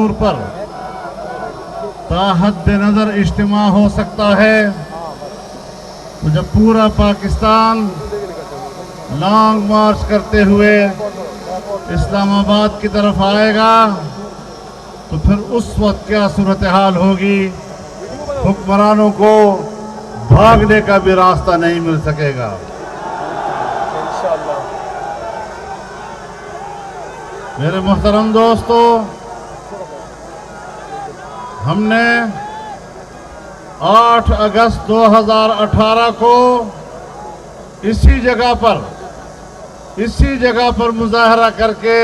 دستور پر تاحد نظر اجتماع ہو سکتا ہے، تو جب پورا پاکستان لانگ مارچ کرتے ہوئے اسلام آباد کی طرف آئے گا تو پھر اس وقت کیا صورتحال ہوگی؟ حکمرانوں کو بھاگنے کا بھی راستہ نہیں مل سکے گا۔ میرے محترم دوستو، ہم نے 8 اگست 2018 کو اسی جگہ پر مظاہرہ کر کے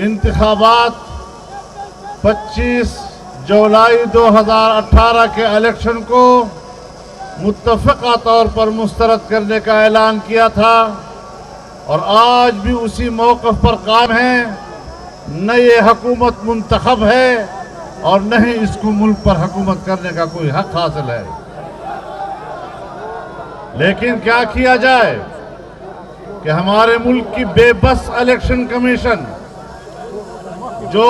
انتخابات 25 جولائی 2018 کے الیکشن کو متفقہ طور پر مسترد کرنے کا اعلان کیا تھا، اور آج بھی اسی موقف پر قائم ہیں۔ نہ یہ حکومت منتخب ہے اور نہ ہی اس کو ملک پر حکومت کرنے کا کوئی حق حاصل ہے۔ لیکن کیا کیا جائے کہ ہمارے ملک کی بے بس الیکشن کمیشن، جو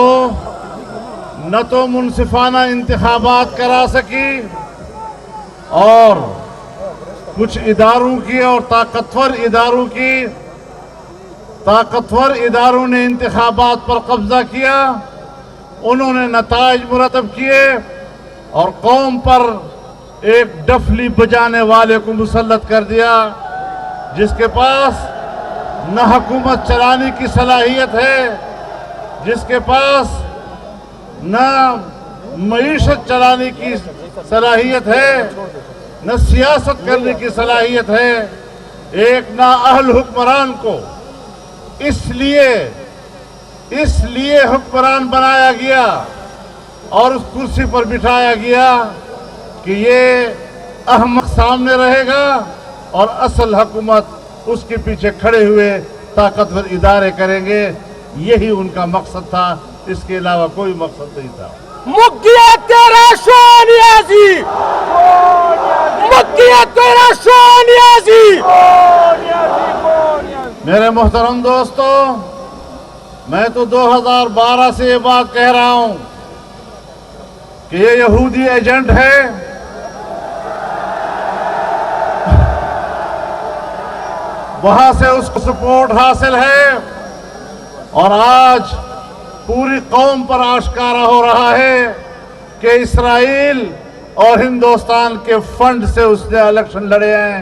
نہ تو منصفانہ انتخابات کرا سکی اور کچھ اداروں کی اور طاقتور اداروں نے انتخابات پر قبضہ کیا، انہوں نے نتائج مرتب کیے اور قوم پر ایک ڈفلی بجانے والے کو مسلط کر دیا، جس کے پاس نہ حکومت چلانے کی صلاحیت ہے، جس کے پاس نہ معیشت چلانے کی صلاحیت ہے، نہ سیاست کرنے کی صلاحیت ہے۔ ایک نااہل حکمران کو اس لیے حکمران بنایا گیا اور اس کرسی پر بٹھایا گیا کہ یہ احمق سامنے رہے گا اور اصل حکومت اس کے پیچھے کھڑے ہوئے طاقتور ادارے کریں گے۔ یہی ان کا مقصد تھا، اس کے علاوہ کوئی مقصد نہیں تھا۔ مکیہ تیرا شونیازی، مکیہ تیرا شونیازی۔ میرے محترم دوستو، میں تو 2012 سے یہ بات کہہ رہا ہوں کہ یہ یہودی ایجنٹ ہے، وہاں سے اس کو سپورٹ حاصل ہے، اور آج پوری قوم پر آشکارا ہو رہا ہے کہ اسرائیل اور ہندوستان کے فنڈ سے اس نے الیکشن لڑے ہیں،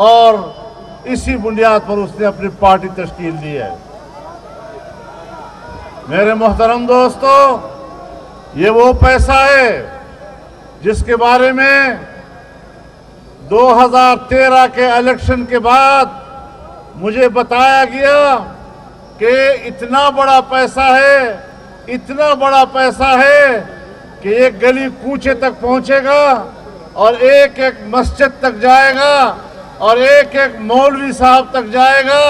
اور اسی بنیاد پر اس نے اپنی پارٹی تشکیل دی ہے۔ میرے محترم دوستو، یہ وہ پیسہ ہے جس کے بارے میں 2013 کے الیکشن کے بعد مجھے بتایا گیا کہ اتنا بڑا پیسہ ہے کہ ایک گلی کوچے تک پہنچے گا اور ایک ایک مسجد تک جائے گا اور ایک ایک مولوی صاحب تک جائے گا،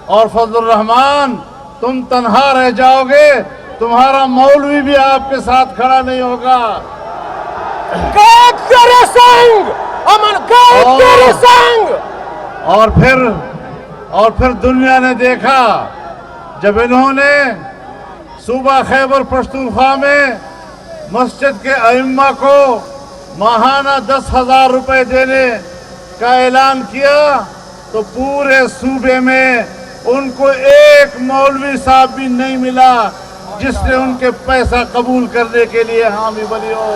اور فضل الرحمان تم تنہا رہ جاؤ گے، تمہارا مولوی بھی آپ کے ساتھ کھڑا نہیں ہوگا۔ اور پھر دنیا نے دیکھا جب انہوں نے صوبہ خیبر پختونخوا میں مسجد کے ائمہ کو ماہانہ 10,000 روپے دینے کا اعلان کیا، تو پورے صوبے میں ان کو ایک مولوی صاحب بھی نہیں ملا جس نے ان کے پیسہ قبول کرنے کے لیے حامی بنی ہو۔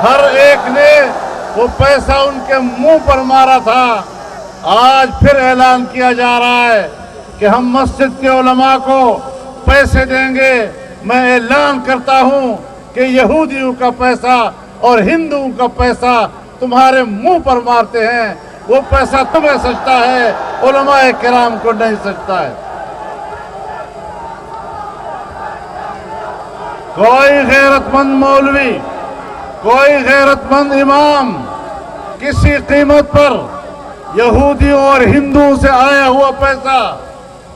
ہر ایک نے وہ پیسہ ان کے منہ پر مارا تھا۔ آج پھر اعلان کیا جا رہا ہے کہ ہم مسجد کے علماء کو پیسے دیں گے۔ میں اعلان کرتا ہوں کہ یہودیوں کا پیسہ اور ہندوؤں کا پیسہ تمہارے منہ پر مارتے ہیں، وہ پیسہ تمہیں سجتا ہے، علماء کرام کو نہیں سجتا ہے۔ کوئی غیرت مند مولوی، کوئی غیرت مند امام کسی قیمت پر یہودیوں اور ہندوؤں سے آیا ہوا پیسہ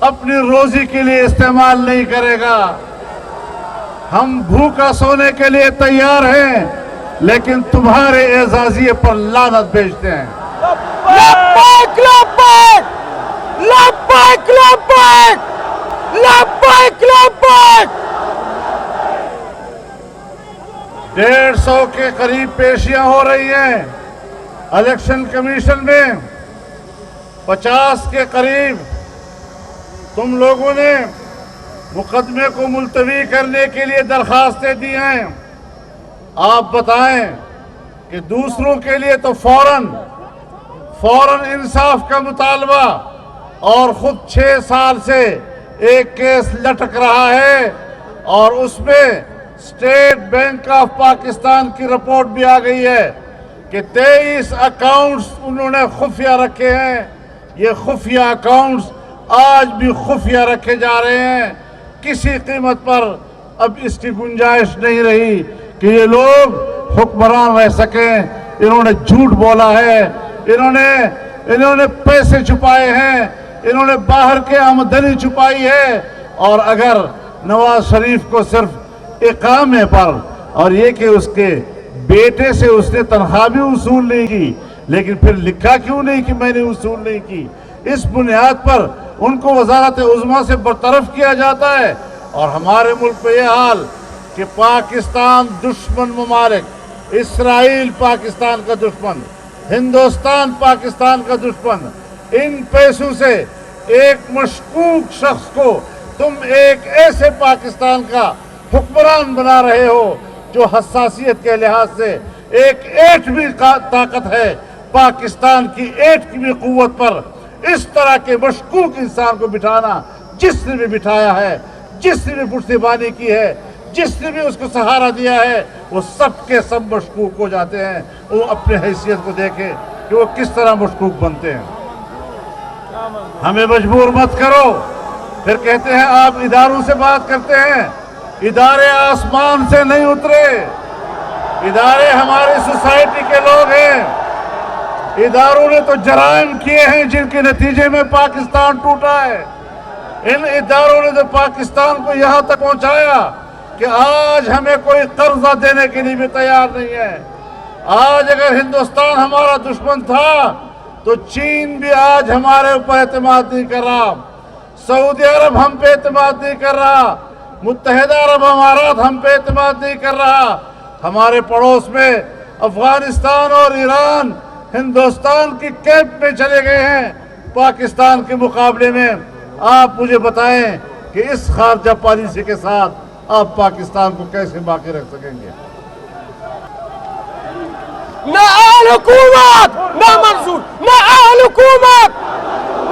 اپنی روزی کے لیے استعمال نہیں کرے گا۔ ہم بھوکا سونے کے لیے تیار ہیں، لیکن تمہارے اعزازیے پر لعنت بھیجتے ہیں۔ لبیک لبیک لبیک لبیک لبیک لبیک۔ 150 کے قریب پیشیاں ہو رہی ہیں الیکشن کمیشن میں، 50 کے قریب تم لوگوں نے مقدمے کو ملتوی کرنے کے لیے درخواستیں دی ہیں۔ آپ بتائیں کہ دوسروں کے لیے تو فوراً انصاف کا مطالبہ، اور خود 6 سال سے ایک کیس لٹک رہا ہے، اور اس میں اسٹیٹ بینک آف پاکستان کی رپورٹ بھی آ گئی ہے کہ 23 اکاؤنٹس انہوں نے خفیہ رکھے ہیں۔ یہ خفیہ اکاؤنٹس آج بھی خفیہ رکھے جا رہے ہیں۔ کسی قیمت پر اب اس کی گنجائش نہیں رہی کہ یہ لوگ حکمران رہ سکیں۔ انہوں نے جھوٹ بولا ہے، انہوں نے پیسے چھپائے ہیں، انہوں نے باہر کے آمدنی چھپائی ہے، اور اگر نواز شریف کو صرف اقامے پر، اور یہ کہ اس کے بیٹے سے اس نے تنخواہ بھی وصول نہیں کی، لیکن پھر لکھا کیوں نہیں کہ میں نے وصول نہیں کی؟ اس بنیاد پر ان کو وزارت عظمیٰ سے برطرف کیا جاتا ہے۔ اور ہمارے ملک میں یہ حال کہ پاکستان دشمن ممالک، اسرائیل پاکستان کا دشمن، ہندوستان پاکستان کا دشمن، ان پیسوں سے ایک مشکوک شخص کو تم ایک ایسے پاکستان کا حکمران بنا رہے ہو جو حساسیت کے لحاظ سے ایک ایٹمی طاقت ہے، پاکستان کی ایٹ کی بھی قوت پر اس طرح کے مشکوک انسان کو بٹھانا، جس نے بھی بٹھایا ہے، جس نے بھی پشتیبانی کی ہے، جس نے بھی اس کو سہارا دیا ہے، وہ سب کے سب مشکوک ہو جاتے ہیں۔ وہ اپنے حیثیت کو دیکھیں کہ وہ کس طرح مشکوک بنتے ہیں۔ ہمیں مجبور مت کرو۔ پھر کہتے ہیں آپ اداروں سے بات کرتے ہیں، ادارے آسمان سے نہیں اترے، ادارے ہماری سوسائٹی کے لوگ ہیں۔ اداروں نے تو جرائم کیے ہیں جن کے نتیجے میں پاکستان ٹوٹا ہے۔ ان اداروں نے تو پاکستان کو یہاں تک پہنچایا کہ آج ہمیں کوئی قرضہ دینے کے لیے بھی تیار نہیں ہے۔ آج اگر ہندوستان ہمارا دشمن تھا تو چین بھی آج ہمارے اوپر اعتماد نہیں کر رہا، سعودی عرب ہم پہ اعتماد نہیں کر رہا، متحدہ عرب امارات ہم پہ اعتماد نہیں کر رہا۔ ہمارے پڑوس میں افغانستان اور ایران ہندوستان کی کیمپ میں چلے گئے ہیں پاکستان کے مقابلے میں۔ آپ مجھے بتائیں کہ اس خارجہ پالیسی کے ساتھ آپ پاکستان کو کیسے باقی رکھ سکیں گے؟ نہ آل حکومت، نہ منظور، نہ آل حکومت،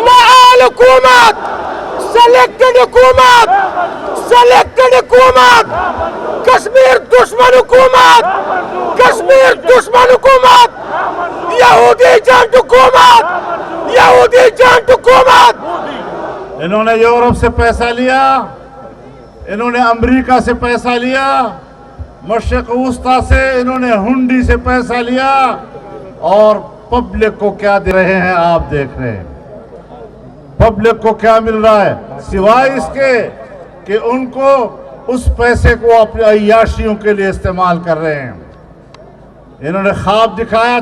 نہ آل حکومت، سلیکٹڈ حکومت، سلیکٹڈ حکومت، کشمیر دشمن حکومت، کشمیر دشمن حکومت، یہودی جنٹ حکومت، یہودی جنٹ حکومت۔ انہوں نے یورپ سے پیسہ لیا، انہوں نے امریکہ سے پیسہ لیا، مشرق وسطیٰ سے انہوں نے ہنڈی سے پیسہ لیا، اور پبلک کو کیا دے رہے ہیں آپ دیکھ رہے ہیں۔ پبلک کو کیا مل رہا ہے سوائے اس کے کہ ان کو اس پیسے کو اپنی عیاشیوں کے لیے استعمال کر رہے ہیں۔ انہوں نے خواب دکھایا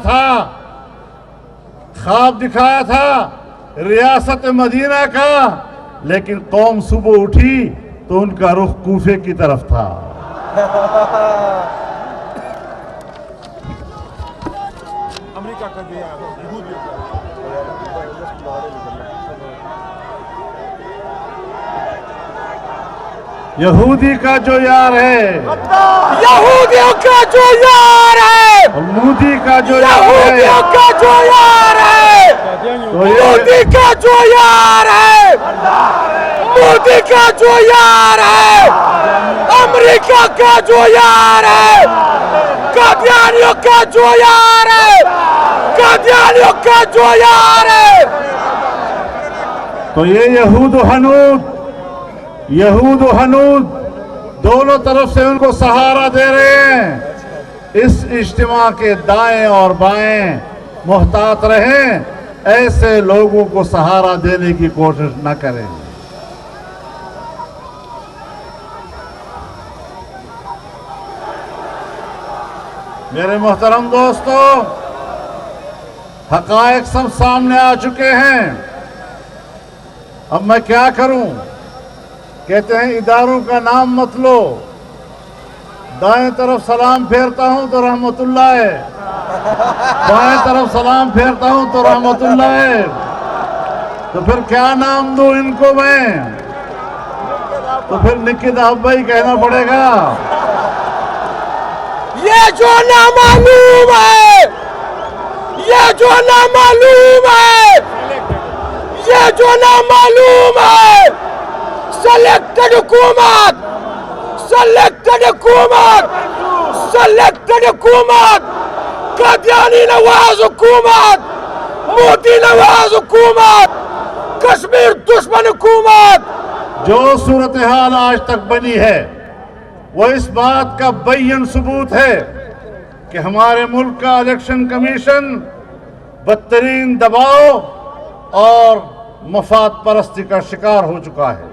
تھا ریاست مدینہ کا، لیکن قوم صبح اٹھی تو ان کا رخ کوفے کی طرف تھا۔ یہودی کا جو یار ہے، یہودیوں کا جو یار ہے، مودی کا جو یار ہے، یہودیوں کا جو یار ہے، مودی کا جو یار ہے، مودی کا جو یار ہے، امریکہ کا جو یار ہے، قادیانیوں کا جو یار ہے، قادیانیوں کا جو یار ہے۔ تو یہ یہود و ہنود دونوں طرف سے ان کو سہارا دے رہے ہیں۔ اس اجتماع کے دائیں اور بائیں محتاط رہیں، ایسے لوگوں کو سہارا دینے کی کوشش نہ کریں۔ میرے محترم دوستو، حقائق سب سامنے آ چکے ہیں۔ اب میں کیا کروں؟ کہتے ہیں اداروں کا نام مت لو، دائیں طرف سلام پھیرتا ہوں تو رحمت اللہ ہے، بائیں طرف سلام پھیرتا ہوں تو رحمت اللہ ہے، تو پھر کیا نام دوں ان کو میں؟ تو پھر نکی دہب بھائی کہنا پڑے گا۔ یہ جو نامعلوم ہے، یہ جو نامعلوم ہے، یہ جو نامعلوم ہے، سلیکٹڈ حکومت، سلیکٹڈ حکومت، سلیکٹڈ حکومت، قادیانی نواز حکومت، مودی نواز حکومت، کشمیر دشمن حکومت۔ جو صورتحال آج تک بنی ہے وہ اس بات کا بین ثبوت ہے کہ ہمارے ملک کا الیکشن کمیشن بدترین دباؤ اور مفاد پرستی کا شکار ہو چکا ہے۔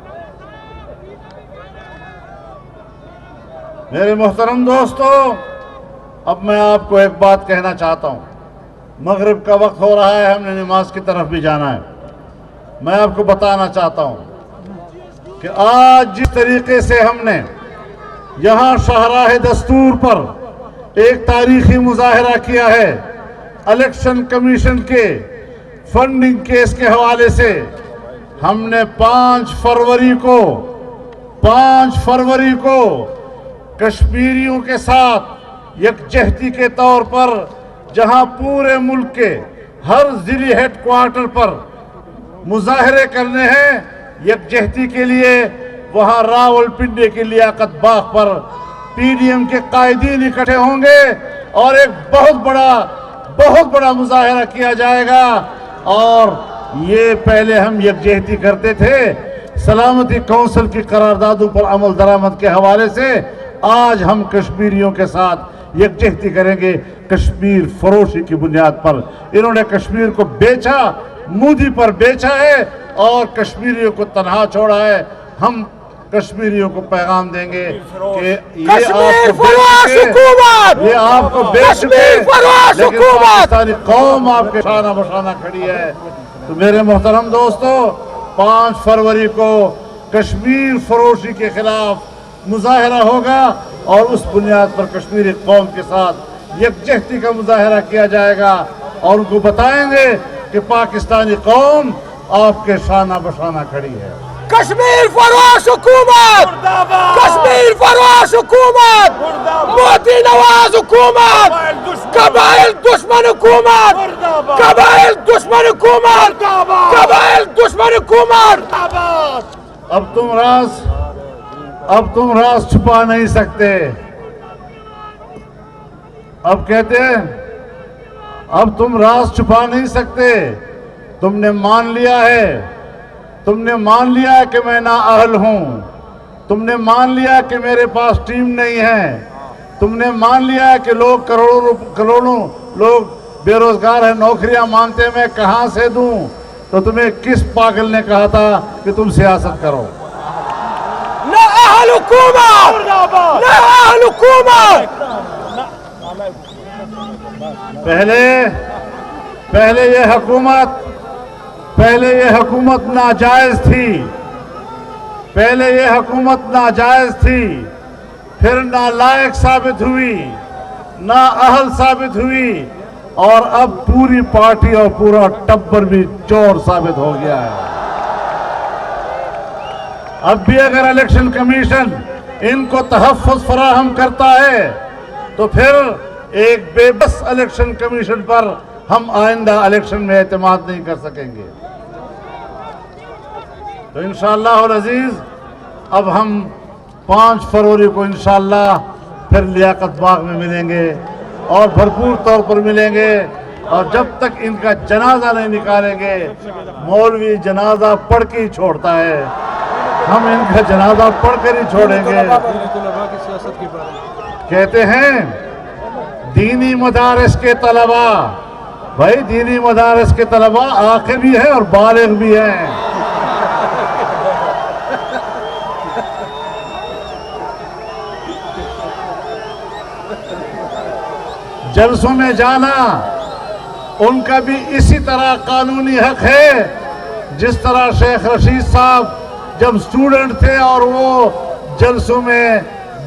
میرے محترم دوستو، اب میں آپ کو ایک بات کہنا چاہتا ہوں۔ مغرب کا وقت ہو رہا ہے، ہم نے نماز کی طرف بھی جانا ہے۔ میں آپ کو بتانا چاہتا ہوں کہ آج جس طریقے سے ہم نے یہاں شاہراہ دستور پر ایک تاریخی مظاہرہ کیا ہے، الیکشن کمیشن کے فنڈنگ کیس کے حوالے سے ہم نے 5 فروری کو کشمیریوں کے ساتھ یکجہتی کے طور پر، جہاں پورے ملک کے ہر ضلعی ہیڈ کوارٹر پر مظاہرے کرنے ہیں یکجہتی کے لیے، وہاں راولپنڈی کی لیاقت باغ پر پی ڈی ایم کے قائدین اکٹھے ہوں گے اور ایک بہت بڑا مظاہرہ کیا جائے گا۔ اور یہ پہلے ہم یکجہتی کرتے تھے سلامتی کونسل کی قراردادوں پر عمل درآمد کے حوالے سے، آج ہم کشمیریوں کے ساتھ یکجہتی کریں گے کشمیر فروشی کی بنیاد پر۔ انہوں نے کشمیر کو بیچا، مودی پر بیچا ہے اور کشمیریوں کو تنہا چھوڑا ہے۔ ہم کشمیریوں کو پیغام دیں گے کہ یہ آپ کو بیچ چکے، لیکن پاکستانی قوم آپ کے شانہ بشانہ کھڑی ہے۔ تو میرے محترم دوستو، 5 فروری کو کشمیر فروشی کے خلاف مظاہرہ ہوگا اور اس بنیاد پر کشمیری قوم کے ساتھ یکجہتی کا مظاہرہ کیا جائے گا اور ان کو بتائیں گے کہ پاکستانی قوم آپ کے شانہ بشانہ کھڑی ہے۔ کشمیر فروش حکومت، کشمیر فروش حکومت، مودی نواز حکومت، قبائل دشمن حکومت، قبائل دشمن حکومت، قبائل دشمن حکومت۔ اب تم راز چھپا نہیں سکتے۔ اب کہتے ہیں اب تم راز چھپا نہیں سکتے۔ تم نے مان لیا ہے کہ میں نااہل ہوں، تم نے مان لیا کہ میرے پاس ٹیم نہیں ہے، تم نے مان لیا کہ لوگ کروڑوں لوگ بے روزگار ہیں، نوکریاں مانتے ہیں، میں کہاں سے دوں؟ تو تمہیں کس پاگل نے کہا تھا کہ تم سیاست کرو؟ نااہل حکومت، نااہل حکومت۔ پہلے یہ حکومت ناجائز تھی، پھر نالائق ثابت ہوئی، نااہل ثابت ہوئی، اور اب پوری پارٹی اور پورا ٹبر بھی چور ثابت ہو گیا ہے۔ اب بھی اگر الیکشن کمیشن ان کو تحفظ فراہم کرتا ہے تو پھر ایک بے بس الیکشن کمیشن پر ہم آئندہ الیکشن میں اعتماد نہیں کر سکیں گے۔ تو انشاءاللہ العزیز اب ہم 5 فروری کو انشاءاللہ پھر لیاقت باغ میں ملیں گے اور بھرپور طور پر ملیں گے، اور جب تک ان کا جنازہ نہیں نکالیں گے، مولوی جنازہ پڑھ کے ہی چھوڑتا ہے، ہم ان کا جنازہ پڑھ کر ہی چھوڑیں گے۔ کہتے ہیں دینی مدارس کے طلباء، بھائی دینی مدارس کے طلباء عاقل بھی ہیں اور بالغ بھی ہیں۔ جلسوں میں جانا ان کا بھی اسی طرح قانونی حق ہے، جس طرح شیخ رشید صاحب جب سٹوڈنٹ تھے اور وہ جلسوں میں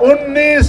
19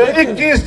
21